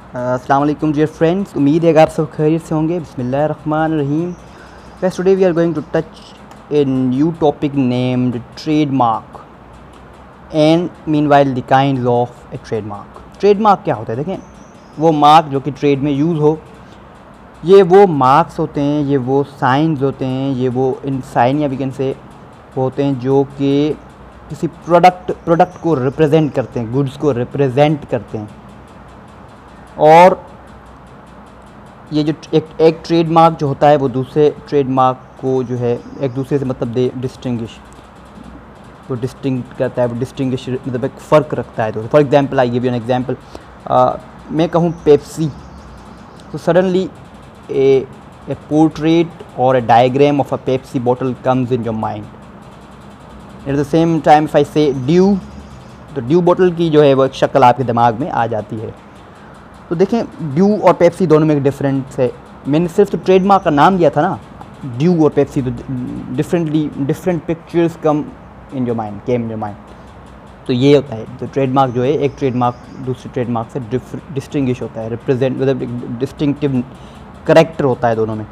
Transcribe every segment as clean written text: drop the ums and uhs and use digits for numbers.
अस्सलाम वालेकुम dear friends, उम्मीद है कि आप सब खैरियत से होंगे। बिस्मिल्लाहिर्रहमानिर्रहीम। Guys, today we are going to touch a new topic named trademark and meanwhile the kinds of a trademark. Trademark क्या होता है? देखें, वो मार्क जो कि ट्रेड में यूज़ हो, ये वो मार्क्स होते हैं, ये वो साइंस होते हैं, ये वो इन साइन या वी कैन से होते हैं जो कि किसी प्रोडक्ट को रिप्रेजेंट करते हैं, गुड्स को रिप्रेजेंट करते हैं। और ये जो एक ट्रेडमार्क जो होता है वो दूसरे ट्रेडमार्क को जो है एक दूसरे से मतलब वो डिस्टिंक्ट करता है, वो डिस्टिंग्विश मतलब एक फ़र्क रखता है। तो for example I give you an example, मैं कहूँ पेप्सी, तो सडनली ए पोर्ट्रेट और a diagram of a Pepsi bottle comes in your mind. At the same time if I say dew, तो ड्यू बॉटल की जो है वो एक शक्ल आपके दिमाग में आ जाती है। तो देखें, ड्यू और पेप्सी दोनों में एक डिफरेंस है। मैंने सिर्फ तो ट्रेडमार्क का नाम दिया था ना, ड्यू और पेप्सी, तो different pictures come in your mind, came in your mind. तो ये होता है, तो ट्रेडमार्क जो है एक ट्रेडमार्क दूसरे ट्रेडमार्क से डिस्टिंग्विश होता है, रिप्रेजेंट मतलब डिस्टिंक्टिव करेक्टर होता है दोनों में।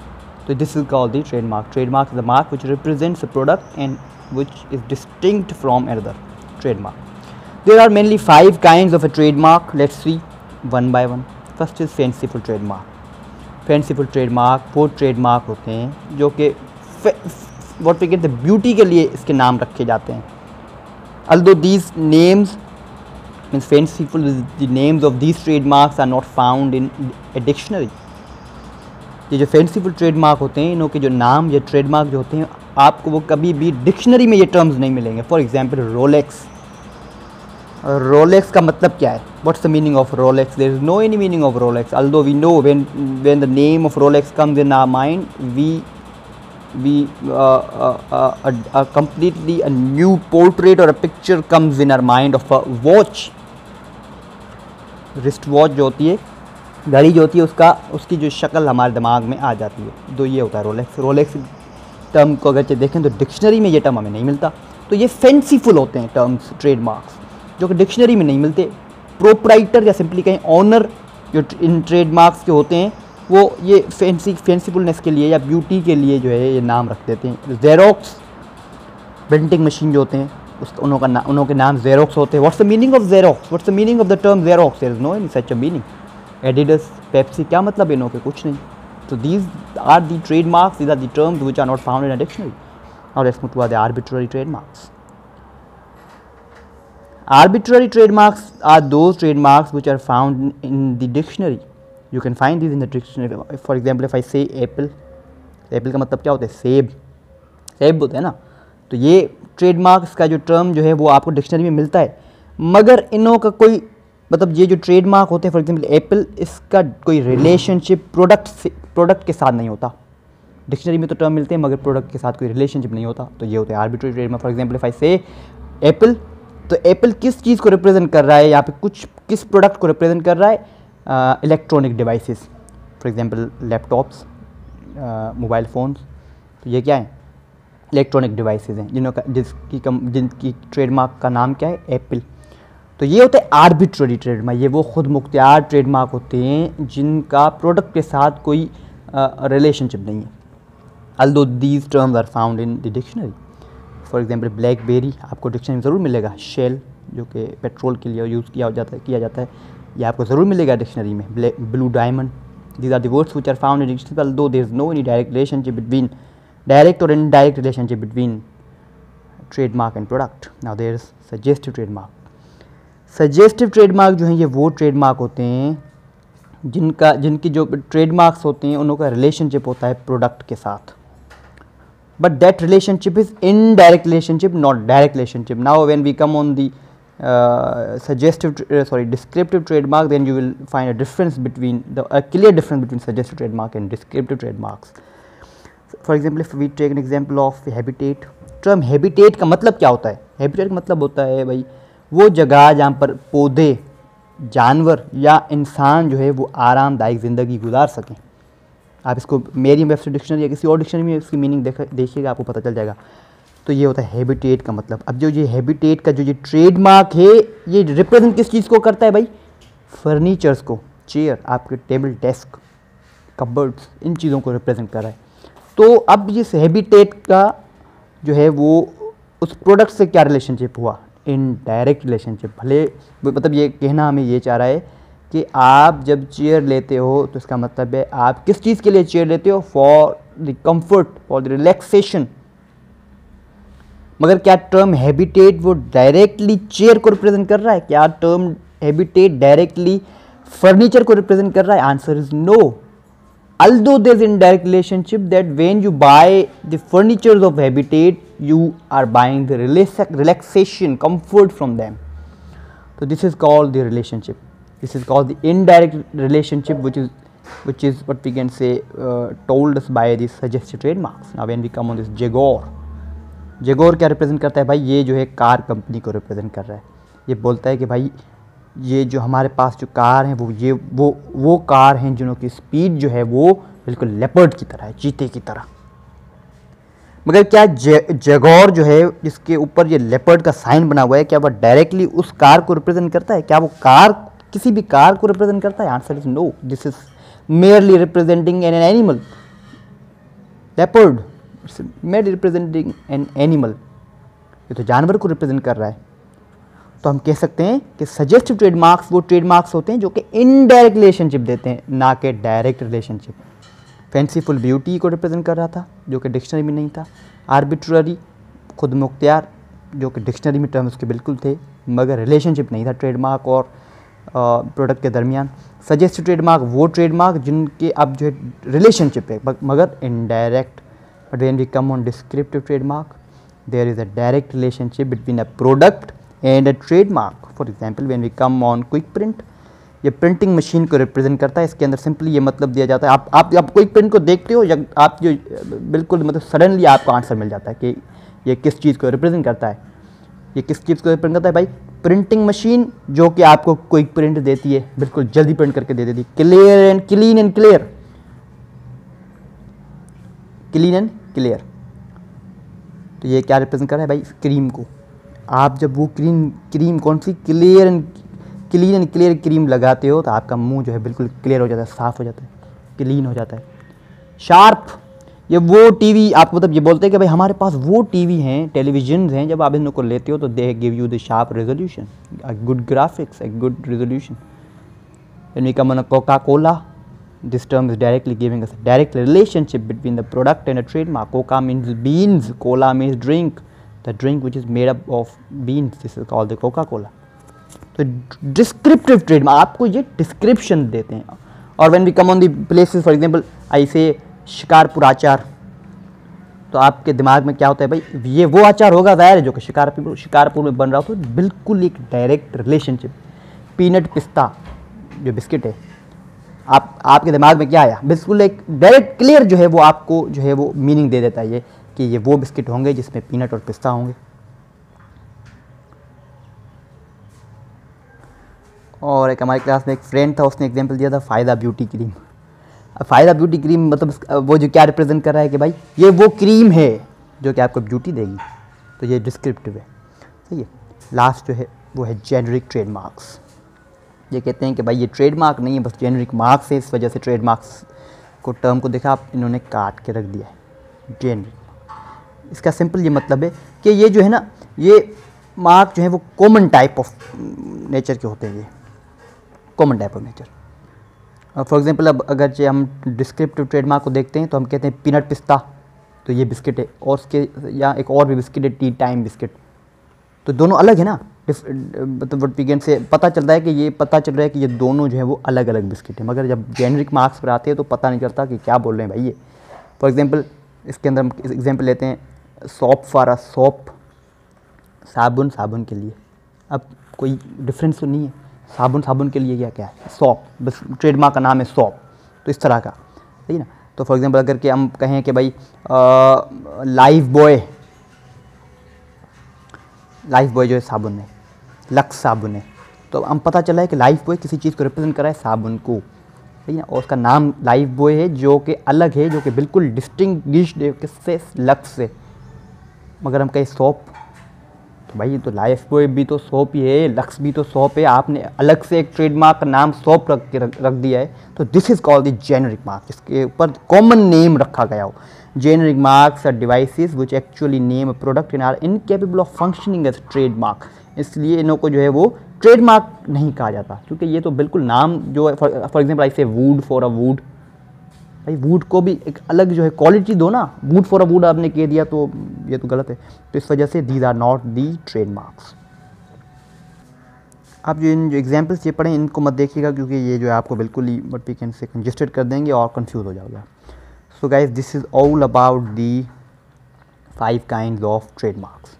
तो this is called the trademark. Trademark is the mark which represents a product and which is distinct from another trademark. There are mainly 5 kinds of a trademark. Let's see one by one. First is fanciful trademark. Fanciful trademark वो trademark होते हैं जो कि what we कहते हैं beauty के लिए इसके नाम रखे जाते हैं। Although these names means fanciful, the names of these trademarks are not found in a dictionary. ये जो फैंसीफुल ट्रेडमार्क होते हैं, इनों के जो नाम या ट्रेडमार्क जो होते हैं, आपको वो कभी भी डिक्शनरी में ये टर्म्स नहीं मिलेंगे। For example Rolex. रोलेक्स का मतलब क्या है? What's the meaning of Rolex? There is no any meaning of Rolex. Although we know when the name of Rolex comes in our mind, we a completely a new portrait or a picture comes in our mind of a watch. Wrist watch जो होती है, घड़ी जो होती है, उसकी जो शक्ल हमारे दिमाग में आ जाती है। तो ये होता है रोलेक्स। रोलेक्स टर्म को अगर देखें तो डिक्शनरी में ये टर्म हमें नहीं मिलता। तो ये फैंसीफुल होते हैं टर्म्स, ट्रेडमार्क्स, जो कि डिक्शनरी में नहीं मिलते। प्रोप्राइटर या सिंपली कहीं ऑनर जो इन ट्रेडमार्क्स के होते हैं, वो ये फैंसीफुलनेस के लिए या ब्यूटी के लिए जो है ये नाम रख देते हैं। जेरोक्स प्रिंटिंग मशीन जो होते हैं उनों के नाम जेरोक्स होते हैं। What's the meaning of Xerox? What's the meaning of the term Xerox? There is no any such a meaning. Adidas, Pepsi, क्या मतलब इनों के? कुछ नहीं। तो these are the trademarks, these are the terms which are not found in a dictionary. Now let's move to the arbitrary trademarks. Arbitrary trademarks are those trademarks which are found in the dictionary. You can find these in the dictionary. For example, if I say apple, apple का मतलब क्या होता है? सेब, सेब होता है ना। तो ये ट्रेडमार्क्स का जो टर्म जो है वो आपको डिक्शनरी में मिलता है, मगर इनों का कोई मतलब ये जो ट्रेडमार्क होते हैं, फॉर एग्जाम्पल एप्पल, इसका कोई रिलेशनशिप प्रोडक्ट के साथ नहीं होता। डिक्शनरी में तो टर्म मिलते हैं मगर प्रोडक्ट के साथ कोई रिलेशनशिप नहीं होता। तो ये होते हैं arbitrary trademark. For example if I से एप्पल, तो एप्पल किस चीज़ को रिप्रेजेंट कर रहा है, यहाँ पे किस प्रोडक्ट को रिप्रेजेंट कर रहा है? Electronic devices, for example laptops, mobile phones. तो ये क्या है? इलेक्ट्रॉनिक डिवाइसेस हैं जिनकी ट्रेडमार्क का नाम क्या है? एप्पल। तो ये होते हैं आर्बिट्ररी ट्रेडमार्क। ये वो खुद मुख्तियार ट्रेडमार्क होते हैं जिनका प्रोडक्ट के साथ कोई रिलेशनशिप नहीं है। Although these terms are found in the dictionary. For example BlackBerry आपको डिक्शनरी में ज़रूर मिलेगा। शेल जो कि पेट्रोल के लिए यूज़ किया जाता है, ये आपको ज़रूर मिलेगा डिक्शनरी में। Blue Diamond, these are the words which are found in dictionary, although there is no any direct और indirect relationship between trademark and product. Now there is suggestive trademark. Suggestive trademark जो हैं, ये वो trademark होते हैं जिनकी जो trademarks होते हैं उनका रिलेशनशिप होता है प्रोडक्ट के साथ, but that relationship is indirect relationship, not direct relationship. Now when we come on the descriptive trademark, then you will find a difference between a clear difference between suggestive trademark and descriptive trademarks. For example, if we take an example of habitat, term habitat का मतलब क्या होता है? habitat का मतलब होता है भाई वो जगह जहाँ पर पौधे, जानवर या इंसान जो है वो आरामदायक ज़िंदगी गुजार सकें। आप इसको मेरियम वेबस्टर डिक्शनरी या किसी और डिक्शनरी में इसकी मीनिंग देखिएगा, आपको पता चल जाएगा। तो ये होता है हैबिटेट का मतलब। अब जो ये हैबिटेट का जो ये ट्रेडमार्क है, ये रिप्रेजेंट किस चीज़ को करता है भाई? फर्नीचर्स को। चेयर, आपके टेबल, डेस्क, कबर्ड्स, इन चीज़ों को रिप्रेजेंट कर रहा है। तो अब इस हैबिटेट का जो है वो उस प्रोडक्ट से क्या रिलेशनशिप हुआ, इनडायरेक्ट रिलेशनशिप। भले मतलब ये कहना हमें ये चाह रहा है कि आप जब चेयर लेते हो तो इसका मतलब है आप किस चीज़ के लिए चेयर लेते हो, for the comfort, for the relaxation. मगर क्या टर्म हैबिटेट वो डायरेक्टली चेयर को रिप्रेजेंट कर रहा है? क्या टर्म हैबिटेट डायरेक्टली फर्नीचर को रिप्रेजेंट कर रहा है? Answer is no. Although there is indirect relationship that when you buy the furnitures of habitat, you are buying the relaxation, comfort from them. So this is called the relationship. This is called the indirect relationship, which is what we can say told us by the suggested trademarks. Now when we come on this Jaguar, Jaguar क्या represent करता है भाई? ये जो है car company को represent कर रहा है। ये बोलता है कि भाई ये जो हमारे पास जो कार हैं वो कार हैं जिनों की स्पीड जो है वो बिल्कुल लेपर्ड की तरह है, चीते की तरह। मगर क्या जगौर जो है जिसके ऊपर ये लेपर्ड का साइन बना हुआ है, क्या वह डायरेक्टली उस कार को रिप्रेजेंट करता है? क्या वो कार किसी भी कार को रिप्रेजेंट करता है? Answer is no. This is merely representing an animal. Leopard merely representing an animal, ये तो जानवर को रिप्रेजेंट कर रहा है। तो हम कह सकते हैं कि सजेस्टिव ट्रेडमार्क्स वो ट्रेडमार्क्स होते हैं जो कि इनडायरेक्ट रिलेशनशिप देते हैं, ना कि डायरेक्ट रिलेशनशिप। फैंसीफुल ब्यूटी को रिप्रेजेंट कर रहा था जो कि डिक्शनरी में नहीं था। आर्बिट्ररी, खुद मुख्तियार, जो कि डिक्शनरी में टर्म उसके बिल्कुल थे मगर रिलेशनशिप नहीं था ट्रेडमार्क और प्रोडक्ट के दरमियान। सजेस्टिव ट्रेडमार्क वो ट्रेडमार्क जिनके अब जो है रिलेशनशिप है मगर indirect. But when we come on descriptive trademark, there is a direct relationship between a product and a trademark. For example when we come on quick print, ये printing machine को represent करता है। इसके अंदर simply ये मतलब दिया जाता है, आप क्विक प्रिंट को देखते हो या आप जो बिल्कुल मतलब सडनली आपको आंसर मिल जाता है कि ये किस चीज़ को रिप्रेजेंट करता है। ये किस चीज़ को रिप्रेजेंट करता है भाई? प्रिंटिंग मशीन जो कि आपको क्विक प्रिंट देती है, बिल्कुल जल्दी प्रिंट करके दे देती है। Clear and clean and clear, clean and clear. तो ये क्या रिप्रेजेंट कर रहा है भाई? क्रीम को। आप जब वो क्रीम कौन सी क्लियर एंड क्लियर क्रीम लगाते हो तो आपका मुंह जो है बिल्कुल क्लियर हो जाता है, साफ़ हो जाता है, क्लीन हो जाता है। शार्प, ये वो टीवी, आप मतलब ये बोलते हैं कि भाई हमारे पास वो टीवी हैं, टेलीविजन हैं, जब आप इनको लेते हो तो they give you the sharp resolution, a good graphics, a good resolution. When we come on Coca Cola, this term is directly giving us a direct relationship between the product and a trademark. Coca means beans, cola means drink, the drink which is made up of beans, this is called the Coca-Cola. तो descriptive trademark आपको ये description देते हैं। और when we come on the places, for example ऐसे शिकारपुर अचार, तो आपके दिमाग में क्या होता है भाई? ये वो अचार होगा ज़ाहिर है जो कि शिकारपुर में बन रहा हो। तो बिल्कुल एक डायरेक्ट रिलेशनशिप। पीनट पिस्ता जो बिस्किट है, आपके दिमाग में क्या आया? बिल्कुल एक डायरेक्ट क्लियर जो है वो आपको जो है वो मीनिंग दे देता है ये कि ये वो बिस्किट होंगे जिसमें पीनट और पिस्ता होंगे। और एक हमारी क्लास में एक फ्रेंड था, उसने एग्जांपल दिया था फ़ायदा ब्यूटी क्रीम। अब फ़ायदा ब्यूटी क्रीम मतलब वो जो क्या रिप्रेजेंट कर रहा है कि भाई ये वो क्रीम है जो कि आपको ब्यूटी देगी। तो ये डिस्क्रिप्टिव है, सही है। लास्ट जो है वो है जेनरिक ट्रेडमार्क्स। ये कहते हैं कि भाई ये ट्रेडमार्क नहीं है, बस जेनरिक मार्क्स है, इस वजह से ट्रेडमार्क्स को टर्म को देखा आप इन्होंने काट के रख दिया है, जेनरिक। इसका सिंपल ये मतलब है कि ये जो है ना, ये मार्क जो है वो कॉमन टाइप ऑफ नेचर के होते हैं, ये common type of nature. For example अब अगर जो हम डिस्क्रिप्टिव ट्रेडमार्क को देखते हैं तो हम कहते हैं पीनट पिस्ता, तो ये बिस्किट है, और उसके या एक और भी बिस्किट है टी टाइम बिस्किट, तो दोनों अलग है ना। मतलब वीकेंड से पता चल रहा है कि ये दोनों जो है वो अलग अलग बिस्किट है। मगर जब जेनरिक मार्क्स पर आते हैं तो पता नहीं चलता कि क्या बोल रहे हैं भाई ये। फॉर एग्जांपल इसके अंदर हम एग्जांपल लेते हैं सोप फॉर अ सोप, साबुन के लिए। अब कोई डिफरेंस तो नहीं है, साबुन के लिए क्या है? सोप, बस ट्रेडमार्क का नाम है सोप, तो इस तरह का, सही ना। तो फॉर एग्जांपल अगर कि हम कहें कि भाई लाइफ बॉय जो है साबुन है, लक्स साबुन है, तो हम पता चला है कि लाइफ बॉय किसी चीज़ को रिप्रेजेंट कर रहा है, साबुन को, सही ना। और उसका नाम लाइफ बॉय है जो कि अलग है, जो कि बिल्कुल डिस्टिंग्विश्ड है किससे? लक्स से। मगर हम कहें सोप, तो भाई तो लाइफ बॉय भी तो सोप ही है, लक्स भी तो सोप है, आपने अलग से एक ट्रेडमार्क का नाम सोप रख दिया है, तो this is called the generic mark, इसके ऊपर कॉमन नेम रखा गया हो। Generic marks are devices which actually name a product and are incapable of functioning as trademark, इसलिए इन्हों को जो है वो ट्रेडमार्क नहीं कहा जाता, क्योंकि ये तो बिल्कुल नाम जो है, फॉर एग्जाम्पल आई से वुड फॉर अ वुड, भाई वुड को भी एक अलग जो है क्वालिटी दो ना, वुड फॉर अ वुड आपने कह दिया तो ये तो गलत है। तो इस वजह से these are not the trademarks. आप जो इन जो एग्जाम्पल्स ये पढ़ें इनको मत देखिएगा, क्योंकि ये जो है आपको बिल्कुल ही what we can say congested कर देंगे और कंफ्यूज हो जाओगे। So guys this is all about the 5 kinds of trademarks.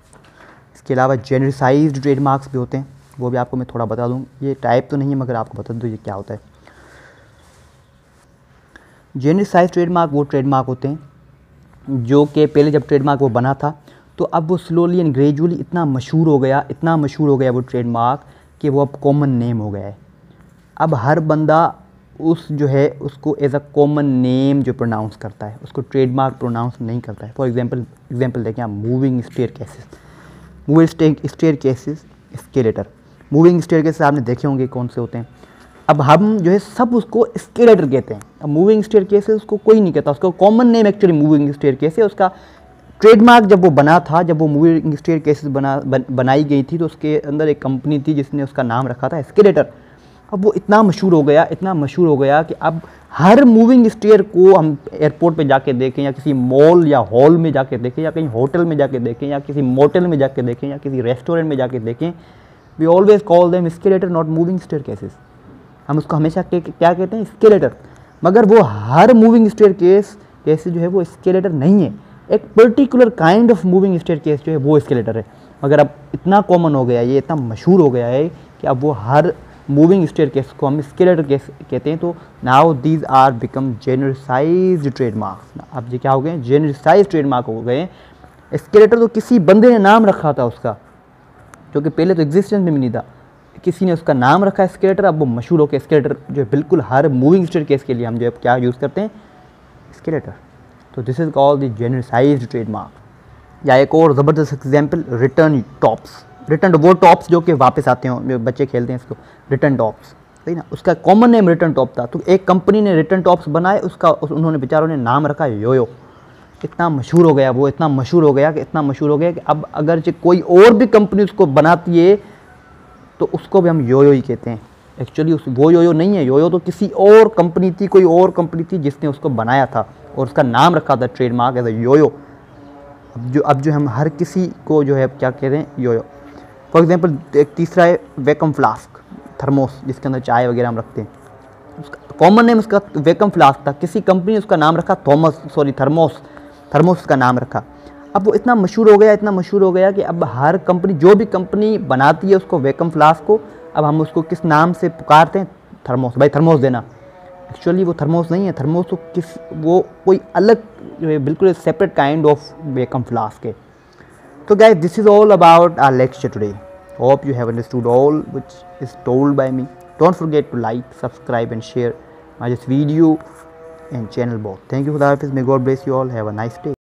इसके अलावा जेनरसाइज्ड ट्रेडमार्क्स भी होते हैं, वो भी आपको मैं थोड़ा बता दूँ, ये टाइप तो नहीं है मगर आपको बता दूँ ये क्या होता है। जेनरसाइज्ड ट्रेडमार्क वो ट्रेडमार्क होते हैं जो कि पहले जब ट्रेडमार्क वो बना था तो अब वो स्लोली एंड ग्रेजुअली इतना मशहूर हो गया वो ट्रेडमार्क कि वो अब कॉमन नेम हो गया है। अब हर बंदा उस जो है उसको एज अ कॉमन नेम जो प्रोनाउंस करता है, उसको ट्रेडमार्क प्रोनाउंस नहीं करता है। फॉर एग्जांपल देखें आप, moving staircases escalator. Moving staircases आपने देखे होंगे कौन से होते हैं। अब हम जो है सब उसको स्केलेटर कहते हैं। अब मूविंग स्टेयर केसेस उसको कोई नहीं कहता, उसका common name actually moving staircase है। उसका ट्रेडमार्क जब वो बना था, जब वो मूविंग स्टेयर केसेस बनाई गई थी, तो उसके अंदर एक कंपनी थी जिसने उसका नाम रखा था स्केलेटर। अब वो इतना मशहूर हो गया कि अब हर मूविंग स्टेयर को हम एयरपोर्ट पे जाके देखें, या किसी मॉल या हॉल में जाके देखें, या कहीं होटल में जाके देखें, या किसी मोटल में जाके देखें, या किसी रेस्टोरेंट में जाके देखें, we always call them escalator not moving staircases. हम उसको हमेशा क्या कहते हैं, स्केलेटर। मगर वो हर मूविंग स्टेयर केस जो है वो स्केलेटर नहीं है, एक particular kind of moving staircase जो है वो स्केलेटर है। मगर अब इतना कॉमन हो गया है, ये इतना मशहूर हो गया है कि अब वो हर मूविंग स्टेयर केस को हम स्केलेटर केस कहते हैं। तो now these are become genericised trademarks. अब ये क्या हो गए, जेनरसाइज्ड ट्रेडमार्क हो गए। स्केलेटर तो किसी बंदे ने नाम रखा था उसका, जो कि पहले तो एग्जिस्टेंस में भी नहीं था, किसी ने उसका नाम रखा है स्केलेटर। अब वो मशहूर हो के स्केलेटर जो है बिल्कुल हर मूविंग स्टेयर केस के लिए हम जो है क्या यूज़ करते हैं, स्केलेटर। तो this is called the genericised trademark. या एक और ज़बरदस्त एग्जांपल, रिटर्न टॉप्स। रिटर्न वो टॉप्स जो कि वापस आते हैं, जो बच्चे खेलते हैं इसको, रिटर्न टॉप्स, सही ना। उसका कॉमन नेम रिटर्न टॉप था, तो एक कंपनी ने रिटर्न टॉप्स बनाए, उन्होंने बेचारों ने नाम रखा योयो। इतना मशहूर हो गया वो, इतना मशहूर हो गया कि अब अगर कोई और भी कंपनी उसको बनाती है तो उसको भी हम योयो ही कहते हैं। एक्चुअली वो योयो नहीं है, योयो तो किसी और कंपनी थी, कोई और कंपनी थी जिसने उसको बनाया था और उसका नाम रखा था ट्रेडमार्क एज अ योयो। अब जो हम हर किसी को जो है क्या कहते हैं, योयो। फॉर एग्जांपल एक तीसरा है वैक्यूम फ्लास्क, थर्मोस, जिसके अंदर चाय वगैरह हम रखते हैं। उसका कॉमन नेम उसका वैक्यूम फ्लास्क था, किसी कंपनी ने उसका नाम रखा थर्मोस का नाम रखा। अब वो इतना मशहूर हो गया कि अब हर कंपनी, जो भी कंपनी बनाती है उसको वैक्यूम फ्लास्क को, अब हम उसको किस नाम से पुकारते हैं, थर्मोस। भाई थर्मोस देना, एक्चुअली वो थर्मोस नहीं है, थर्मोस तो वो कोई अलग जो है बिल्कुल separate kind of vacuum flask है। तो guys this is all about our lecture today. Hope you have understood all which is told by me. Don't forget to like, subscribe and share my this video and channel both. Thank you for the office. May God bless you all. Have a nice day.